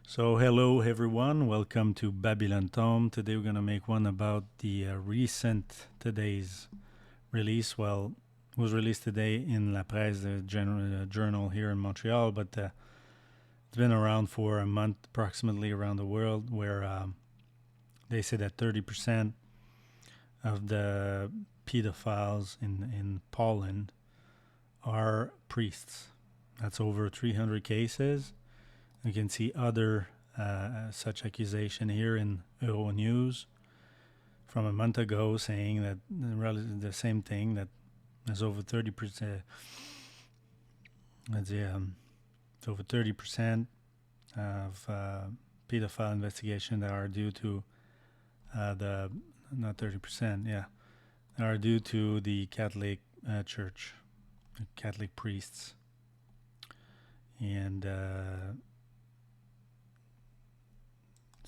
So, hello everyone, welcome to Babylon Tome. Today we're going to make one about the recent today's release. Well, it was released today in La Presse, the journal here in Montreal, but it's been around for a month approximately around the world, where they say that 30% of the pedophiles in Poland are priests. That's over 300 cases. You can see other such accusation here in Euronews from a month ago, saying that the same thing, that there's over 30%. It's over 30% of pedophile investigation that are due to the not 30%, yeah, are due to the Catholic Church, the Catholic priests, and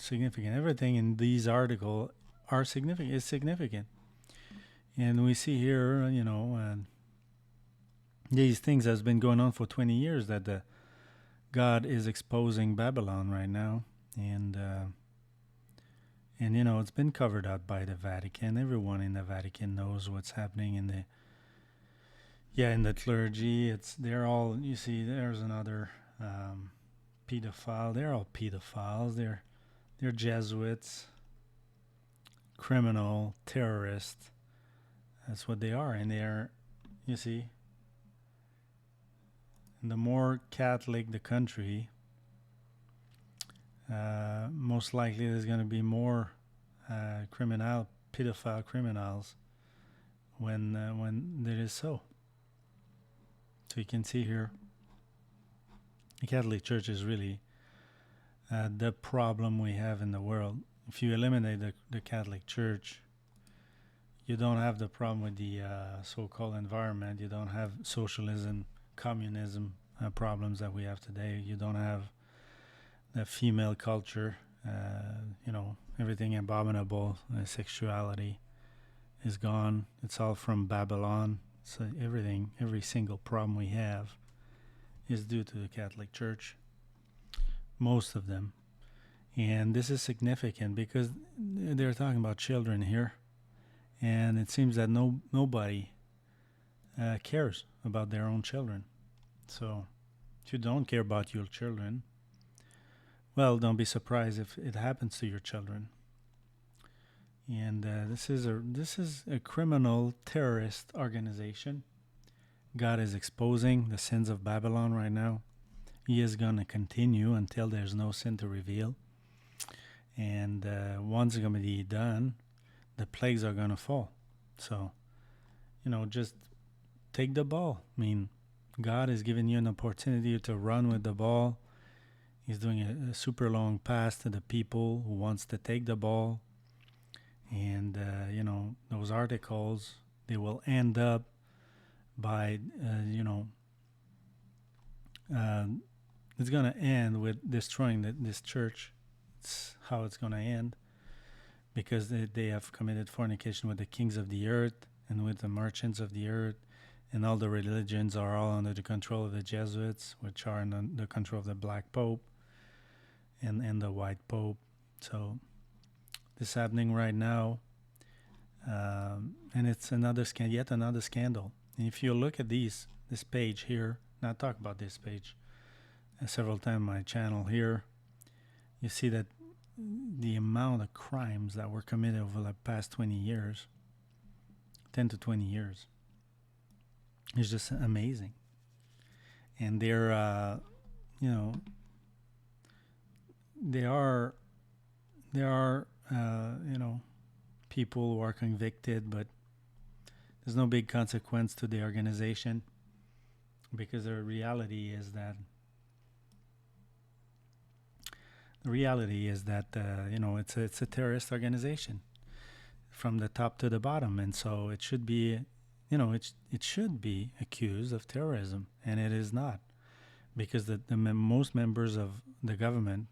significant. Everything in these articles are significant. Is significant, and we see here, these things has been going on for 20 years. That God is exposing Babylon right now, and it's been covered up by the Vatican. Everyone in the Vatican knows what's happening in the clergy. They're all, you see. There's another pedophile. They're all pedophiles. They're Jesuits, criminal, terrorist. That's what they are. And they're, you see, and the more Catholic the country, most likely there's going to be more pedophile criminals when that is so. So you can see here, the Catholic Church is really the problem we have in the world. If you eliminate the Catholic Church, you don't have the problem with the so-called environment. You don't have socialism, communism problems that we have today. You don't have the female culture, everything abominable, sexuality is gone. It's all from Babylon. So every single problem we have is due to the Catholic Church. Most of them. And this is significant because they're talking about children here. And it seems that nobody cares about their own children. So if you don't care about your children, well, don't be surprised if it happens to your children. And this is a criminal terrorist organization. God is exposing the sins of Babylon right now. He is going to continue until there's no sin to reveal. And once it's going to be done, the plagues are going to fall. So, just take the ball. I mean, God is giving you an opportunity to run with the ball. He's doing a super long pass to the people who wants to take the ball. And, those articles, they will end up by, it's going to end with destroying this church. It's how it's going to end, because they have committed fornication with the kings of the earth and with the merchants of the earth, and all the religions are all under the control of the Jesuits, which are under the control of the Black Pope and the White Pope. So this is happening right now, and it's yet another scandal. And if you look at this page here, and I talk about this page several times on my channel here, you see that the amount of crimes that were committed over the past 20 years, 10 to 20 years, is just amazing. And there are people who are convicted, but there's no big consequence to the organization, because the reality is that it's a terrorist organization from the top to the bottom, and so it should be, it should be accused of terrorism, and it is not, because the most members of the government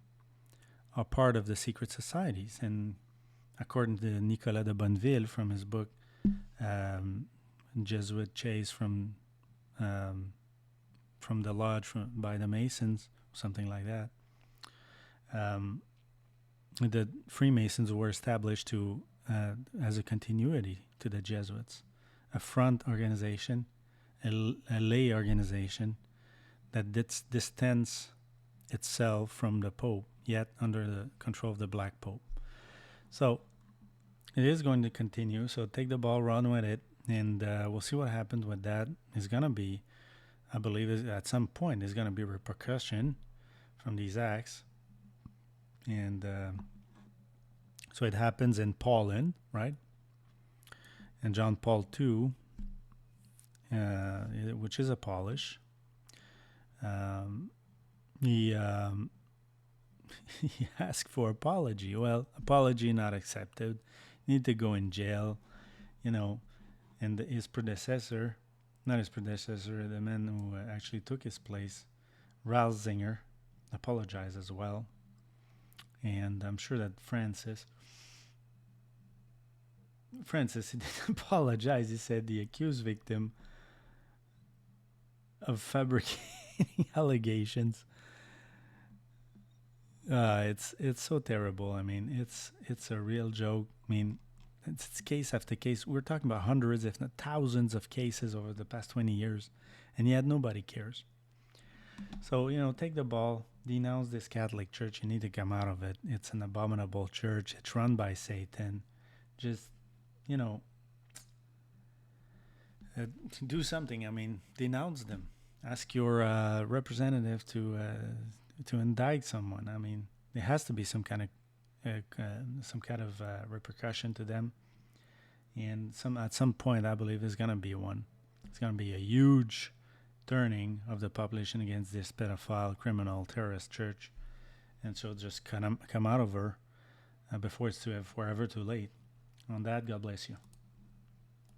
are part of the secret societies. And according to Nicolas de Bonneville, from his book Jesuit Chase from the lodge by the Masons, something like that, Um, the Freemasons were established to as a continuity to the Jesuits, a front organization, a lay organization that distance itself from the Pope, yet under the control of the Black Pope. So it is going to continue. So take the ball, run with it, and we'll see what happens with that. It's going to be, I believe, at some point, there's going to be repercussion from these acts. And so it happens in Poland, right? And John Paul II, which is a Polish, he he asked for apology. Well, apology not accepted. Need to go in jail, you know. And his predecessor, not his predecessor, the man who actually took his place, Ratzinger, apologized as well. And I'm sure that Francis he didn't apologize. He said the accused victim of fabricating allegations. It's so terrible. I mean, it's a real joke. I mean, it's case after case. We're talking about hundreds, if not thousands, of cases over the past 20 years, and yet nobody cares. So, take the ball, denounce this Catholic Church. You need to come out of it. It's an abominable church. It's run by Satan. Just, do something. I mean, denounce them. Ask your representative to indict someone. I mean, there has to be some kind of repercussion to them, and at some point, I believe there's gonna be one. It's gonna be a huge turning of the population against this pedophile, criminal, terrorist church, and so just come out of her before it's forever too late. On that, God bless you.